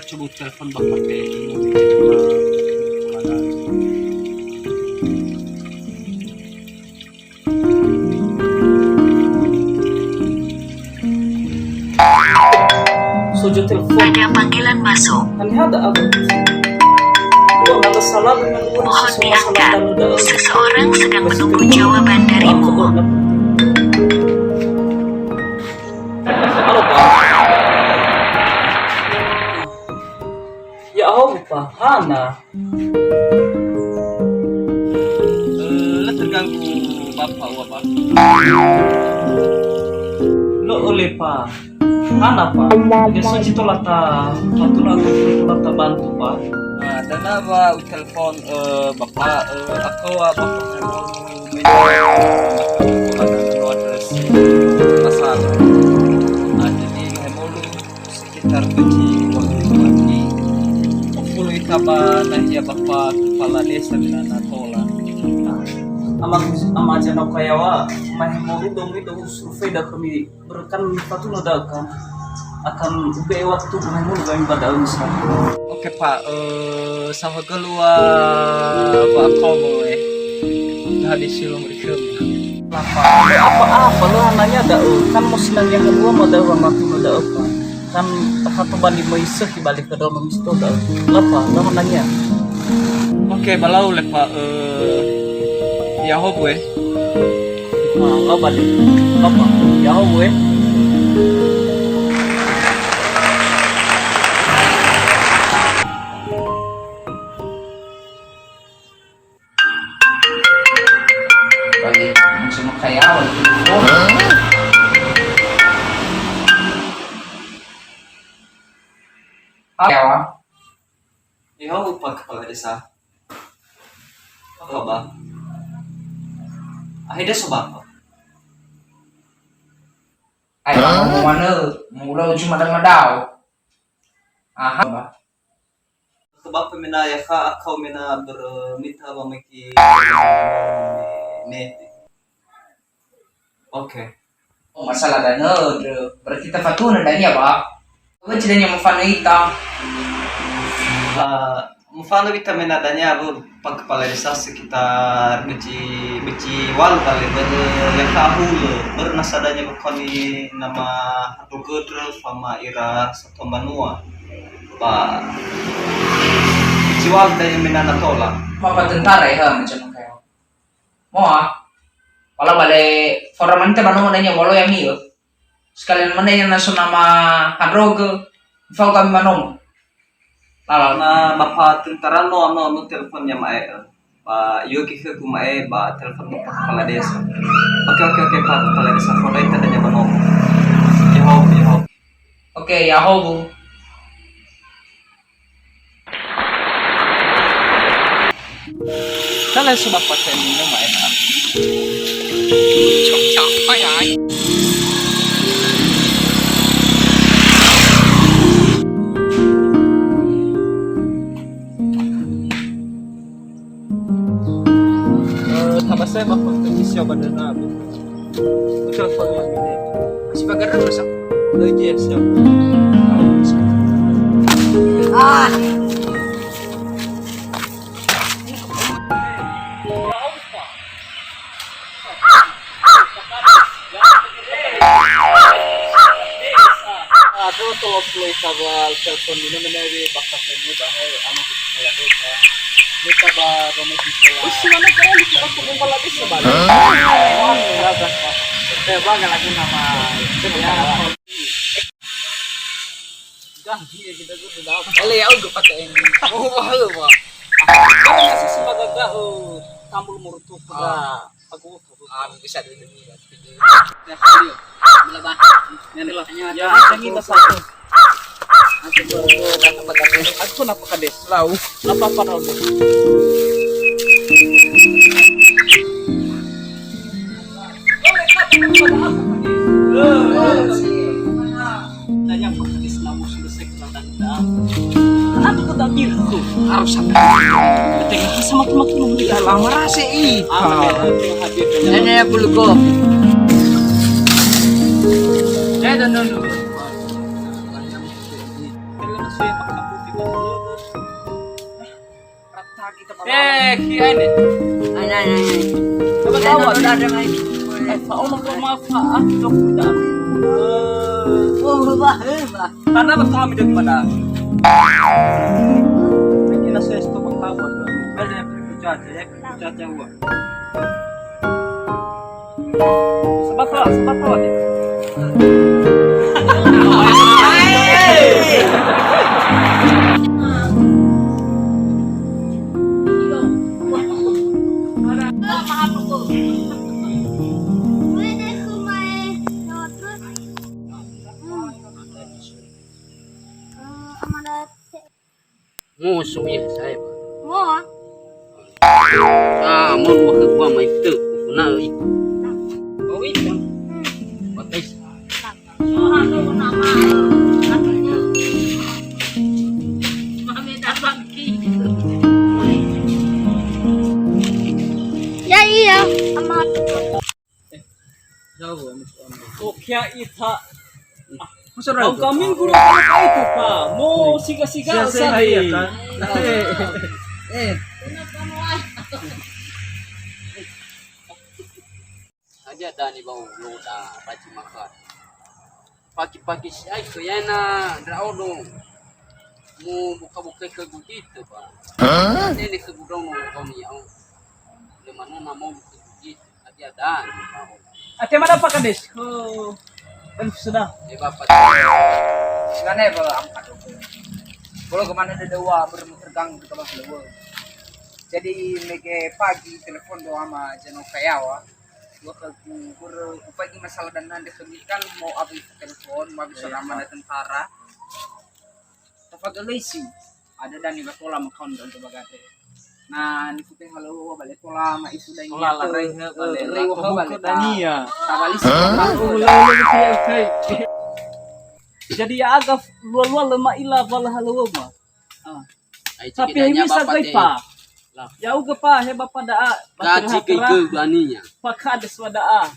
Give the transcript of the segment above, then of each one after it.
coba telepon bapak kayak gini. Sujud telepon. Ada panggilan masuk. Ada apa? Ada salah dengan Mohon diangkat. Seseorang sedang menunggu jawaban darimu. Halo Pak. Ya Allah Pak, Hana. Terganggu Bapak Pak. Lo oleh Pak. Hana Pak. Dia suci tolata. Patulata bantu Pak. Dan apa telepon Bapak aku Bapak mau masalah. Jadi mau sekitar tujuh waktu lagi. Puluh itaba nah ya Bapak kepala desa Minana Tola. Ama aja nak kayawa mah mau dong itu survei dah kami berkan patu kan akan ube waktu kami mau kami pada misal. Oke Pak, sama keluar Pak kamu habis silong rikam. Apa lo nanya ada kan mau senang yang kedua mau ada uang aku ada apa kan satu balik mau isek balik ke dalam itu ada apa lo nanya. Oke balau le Pak ya ho gue lo balik apa ya ho gue bagi semua kayak awal ya ho Pak kepala desa apa Bang akhirnya sebab ay mau mana mula cuma madau aha ba sebab pemina ya ka kau mina bermita bamaki net oke oh masalah dana berarti kita fatuna danya ba apa cidanya mafanita mufano kita menadanya pag kepala desa sekitar beci wal kali yang tahu bernasadanya koni nama hatu kedel sama ira satu manua pak beci wal dari menana tola apa tentara ya macam kayak mau kalau balik forum kita mana nanya walau yang iyo sekalian mana yang nasu nama handroge fau kami manom na bapak tentara no teleponnya mae Pak Yogi ke kumae ba telepon bapak kepala desa oke Pak kepala desa foto itu adanya manom ya oke ya hobu kalian sudah pakai minum mae na apa ya saya bapak kerja siapa dan apa telepon lagi deh masih pagar rusak iya siap aku tolong play kabel telepon ini menawi bakal ini bahaya anak itu salah desa kita baru mau bicara usia mana kalian itu aku kumpul lagi sebalik bang lagi nama ganti ya kita tuh sudah ele ya udah pakai ini oh mahal pak masih sebagai kau tampil murutu pada aku bisa dulu nih ya video melabah ini lah ya ini satu aku nak kades lau apa lau tanya apa kades namu selesai kedatangan anak itu tak gitu harus sampai tengah sama teman-teman di dalam rasa hadir nenek bulu kopi no. kia ini. Coba tahu ada ini. Fauna bermanfaat dok tidak. Karena betul kami dari mana? Kita saya stop tahu. Ada yang bercuaca ya, bercuaca gua. Sebab tahu deh. Musuh ya saya. Mo, Mau dua ke gua mai tu. Kuna euy. Oh itu. Pakai ya iya, sama Oh kia ita. Masuk Kau kami guru apa itu pak? Mau siga-siga sari. aja dah ni bau lu dah paci makan. Pagi-pagi ai ke yana draodo. Mu buka-buka ke gitu pak. Ini ke gudang nu kau ni au. Di mana nama buka gitu. Aja dah ni bau. Ate mana pak kades? Oh, kan sudah. Bapak Sebenarnya kalau angkat kalau kemana ada dua bertergang di bawah lewo. Jadi mereka pagi telepon doa sama Jano Kayawa. Gua ke pagi masalah dan nanti kemikan mau habis telepon, mau habis selama ada tentara. Tapi lesi ada dan ni bakola makon dan sebagainya. Nah, ni kuping halu balik kola ma isu dan Olah lah reha balik. Rewa balik Dania. Tabalis. Jadi ya agak luar-luar lemah ilah balah halu mah. ai Tapi cikidanya ini sa bapak gai pa. Lah. Ya uga pa he bapa daa. gaji ke baninya. Pakades wadaa.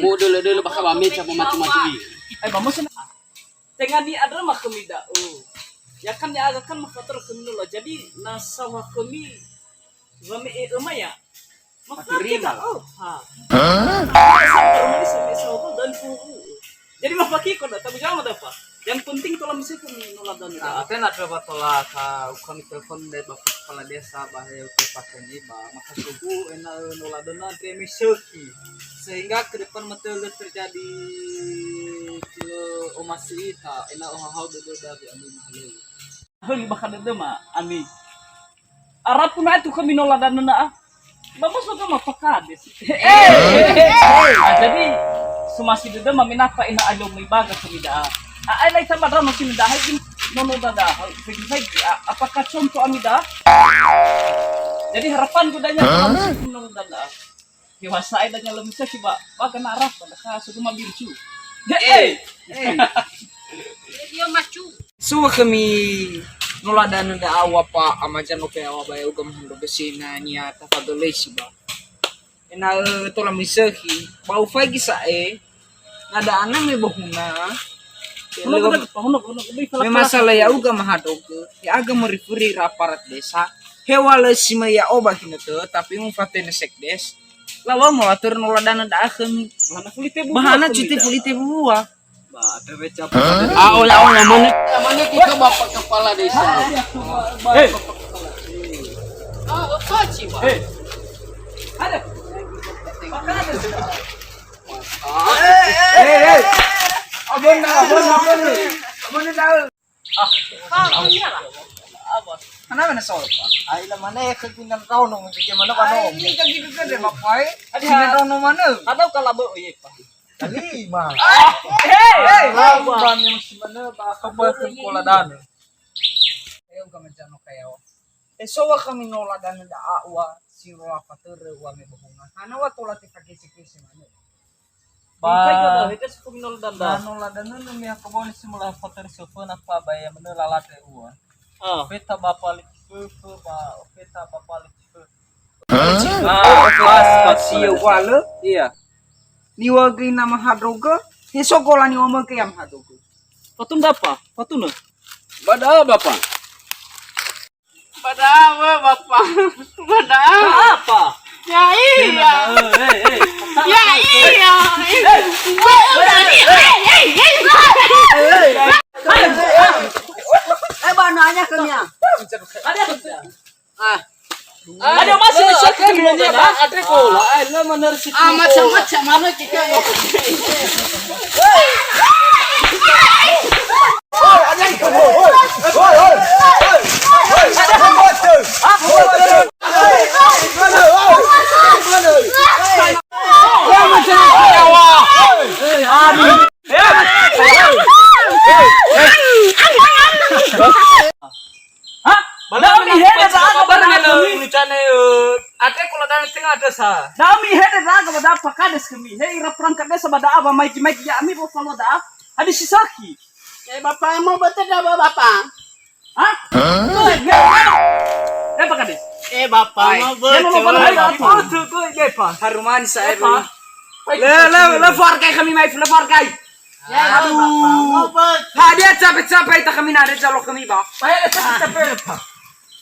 Mau dulu bakal bame siapa mati-mati. Ba mo tengah di ada mah kemida. Oh. Ya kan ya agak kan makator kemino jadi nasa wa kemi rame ya. Terima lah. Oh, ha. Dan jadi mah pakai kok tapi jangan apa. Yang penting kalau misalnya kami nolak dan Ate na treba tola ka kami telepon dari bapak kepala desa bahaya ke pakai ini maka suku enak nolak dan nanti misaki sehingga ke depan betul terjadi ke omasi ita enak hal betul dari ami malu. Hal bahkan ada mah ami. Arab pun itu kami nolak dan nana. Bapak suka mah pakades. Jadi sumasi dede maminapa ina ayo may baga kami ay nay sama drama sino dahil nono dada apakah contoh amida jadi harapan ko danya nono dada hiwasay danya lebih sa kiba baga narap ka suguma birchu So kami nuladan na awa pa amajan ko awa ba yung gamhando besina niya tapagalay siya. Ina to lang misahi bau fagi sa nada anang may bahuna. May masalah ya uga mahadog ya aga merifuri raparat desa hewala sima ya oba hinato tapi yung fatene sekdes lawa mo atur nuladan na akan bahana citi pulite buwa. Olah mana kita bapak kepala desa. Paci pak. ada Abon na Kenapa na sol? Ay la mana keginan kau nung gimana kau Ini kagitu ka de mapai. Sinataw no mana? Kadaw kalabo oye pa. kali mah Ban yang simana ba kabal koladan. Ayaw ka madyano kayo. Sowa kami noladan da awa siro apatere wa me bahunga. Hanawa tola ti pakisi-kisi mana. Ba itu sepungol danda. noladan nu mi hakabon simula fatar sofon apa baya mana lalate uwa peta bapalik peta bapalik Siya wala. Iya. Niwagay na mahadroga. Hisokola ni wama kaya mahadroga. Patun dapa? Patun. Bada bapak. Pada apa bapak? Pada Apa? Ya iya. Ya iya. Bananya kemia. Ada masih bisa kemudian Pak. Ada kola. Lah bener sih. Macam-macam mana kita. Nami hede raga pada lucane ate kula dan tengah desa. Nami hede raga pada pakades kami. Hei perangkat desa pada apa maiki ya ami bo follow da. Ada sisaki. Bapak mau betul apa bapak? Hah? Pakades. Bapak mau betul. Betul kau gepa. Haruman saya. Le forkai kami mai le forkai. Aduh. Hadiah capek-capek tak kami ada jalur kami bang.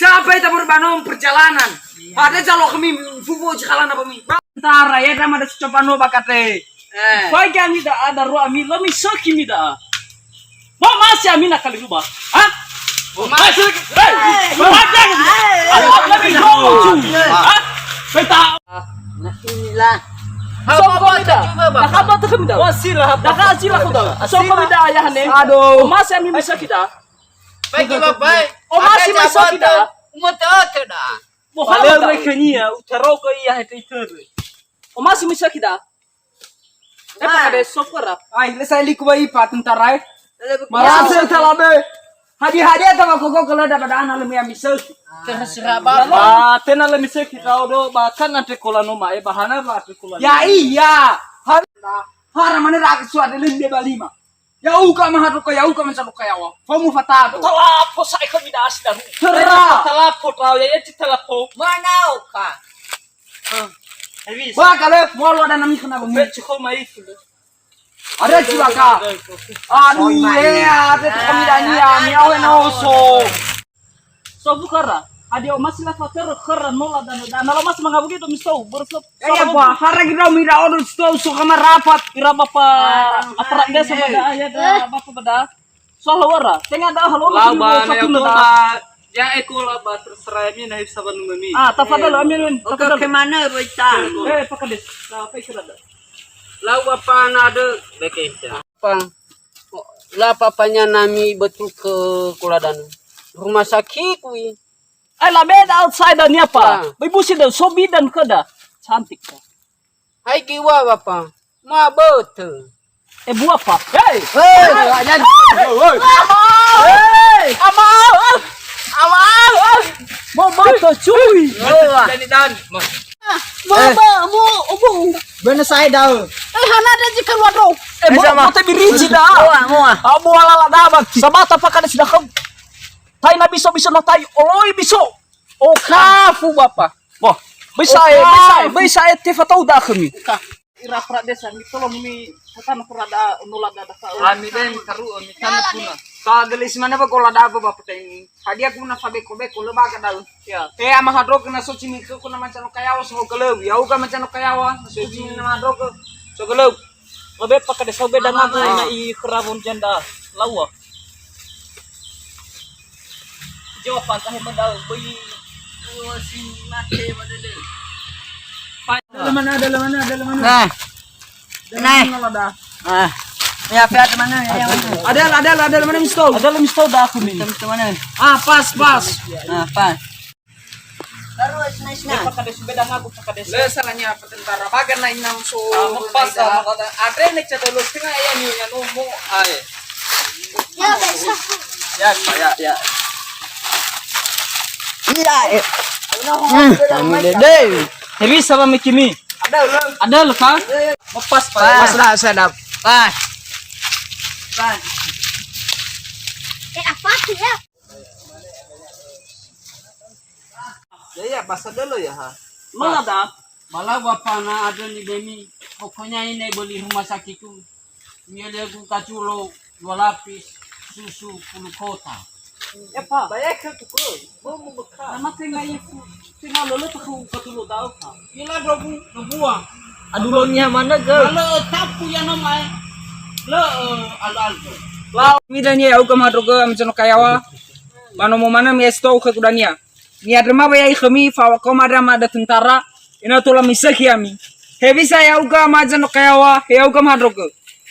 Capek tak berbangun perjalanan. Ada jalur kami fufu jalan apa mi? Tara ya drama ada coba no bakate. Pai kami dah ada ro ami lo mi soki mi dah. Mau masih ami nak kali lupa. Hah? Masih. Macam. Lebih jauh. Hah? Beta. Nah inilah. So kami dah. Dah apa tu kami dah? Wasilah. Dah kasih lah kau dah. So kami dah ayah ni. Aduh. Masih ami bisa kita. Bagi bapak. Masih bisa kita. Umur tu dah. Boleh mereka ni ya. Utara kau iya itu itu. Masih bisa kita. Apa ada software? Ay, saya liku bayi pak tentara. Masih talabe. Hadiah sama koko kalau dapat anak lebih ambisius. Terserah bapak. Tena le misal kita udah bahkan nanti kola noma bahana lah nanti kola. Ya iya. Hara mana rak suara linde balima. Ya uka maharuka ya uka mencaluka ya wa. Kamu fatado. Talapo sa ikon mida asdaru. Terra. Talapo tau ya ci talapo. Mana ka? Habis. Ba kale molo ada nami kena bumi. Bet ko mai itu. Ada juga ka. Aduh ya, ada kami dani ya, miau no so. So bukara. Adio masih lah fater kera nola dan lo masih mengabuki itu misto bersop. Ya ba, hara kita mira order sto so kamar rapat. Kira bapa aparat desa pada ya dah bapa pada. So lawara. Tengah dah halo. Laban yang tua ya ekola ba terserah mi naib saban mami. Tafadhal amin. Oke kemana Rita? Pakades. Apa ikut Lau apa nada bekesya. Apa? Lah papanya nami betul ke Kuladan. Rumah sakit kui. Ay la beda outside ni apa? Bibusi dan sobi dan kada. Cantik ka. Hai kiwa bapak. Ma betul. Buah apa? Hey! Mau bato cuy. Jadi dan. Baba, mau. Bener saya dah. Hana ada jika luar do. Mau tapi birici dah. Mau ala dah bang. Sabata pakai sudah kau. Tai na bisa na tai. Oi bisa. Oh kafu bapa. Wah, bisa tifa tahu dah kami. Ira pradesa mi tolong mi kata prada nulada da ka. Ami den karu ami tanah puna. Kagelis mana ba kola da ba peteng. Hadiah kuna fabe kobe kola ba ka daun. Ya. Ama hadrok na soci mi ko kuna macam kayawa so kelew. Ya uga macam kayawa soci mi na hadrok so kelew. Lebih pakai desa beda naga na i kerabun janda lawa. Jawapan tahe medal bayi Si mati madele. Dalam mana? Nah. Nah. Ya fiat mana? Ada mana mistol? ada lem stau dah aku ni. Mana? Pas. Apa? Terus nice na. Pakai desa beda naga pakai desa. Le salahnya apa tentara bagan na inang so. Pas kata ada nek cata lu tengah ya ni ya nomo ai. Ya besok. Ya. Iya. Hebi sama Mikimi. Ada loh kan? Pas. Pas dah sedap. Pas. Apa sih ya? Ya pas dulu ya ha. Mana dah? Malah bapak na ada ni demi. Pokoknya ini beli rumah sakit tu. Ini dia buka culo 2 lapis susu 10 kota. Ya Pak, banyak ke tuh. Mau bekal. Nama tinggal itu. Tinggal lolo tuh ketulu tahu Pak. Ila buang. Aduh nya mana ke? Kalau tapu yang namanya. Lo al-aldo. Lau midanya au kama droga amcono kayawa. Mano mo mana mi esto ke kudania. Ni adrema ba yai khami fa ko madama da tentara ina tola misaki ami. He bisa ya uga majano kayawa, he uga madroga.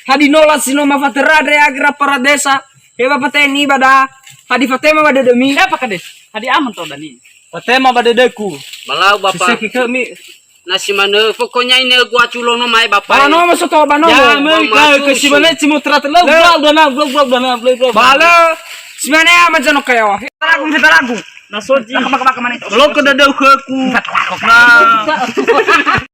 Hadi nola sino mafatera de agra para desa. He ba pateni bada hadi fatema bada demi. Siapa kades? Hadi aman to dani. Patema badedeku. Balau bapak. Sisiki kami. Nasi mana pokoknya ini gua culo no mai bapak. Bano masuk to bano. Ya me ke simane cimu terat lo blog. Bala simane majano kayawa. Fitaragu. Nasoji. Kama manito. Lo ke dadau ke ku. Nah.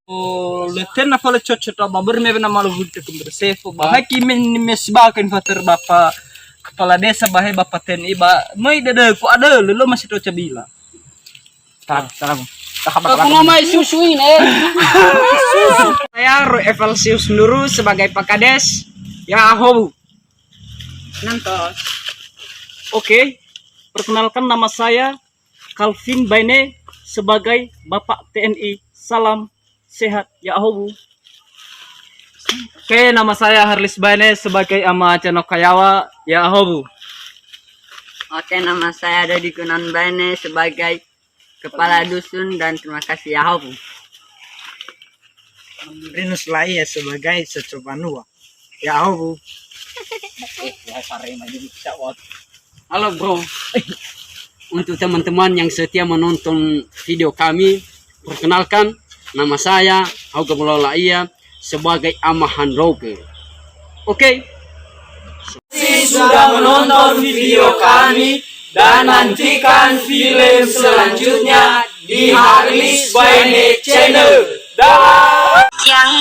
Oh, leten na fala cocot babar me na malu butte kumber sefo bah kimen mesbakan fater bapa kepala desa bahe bapak TNI ba mai dadau ku ada lo masih to cabila. Taragu. Aku ngomai susuin Saya Evalsius Nuru sebagai Pakades ya Ahobu. Nantos. Oke, perkenalkan nama saya Calvin Baine sebagai Bapak TNI. Salam sehat ya Ahobu. Oke, nama saya Harlis Baine sebagai Ama Cano Kayawa ya Ahobu. Oke, nama saya Dodi Kunan Baine sebagai Kepala Dusun dan terima kasih ya Ahobu. Rinus Laia sebagai Secobanua ya Ahobu. Halo bro. Untuk teman-teman yang setia menonton video kami, perkenalkan nama saya Hauga Mulalaia sebagai Amahan Roge. Oke. Sudah menonton video kami dan nantikan film selanjutnya di Harlis Baine Channel. Dah. Yang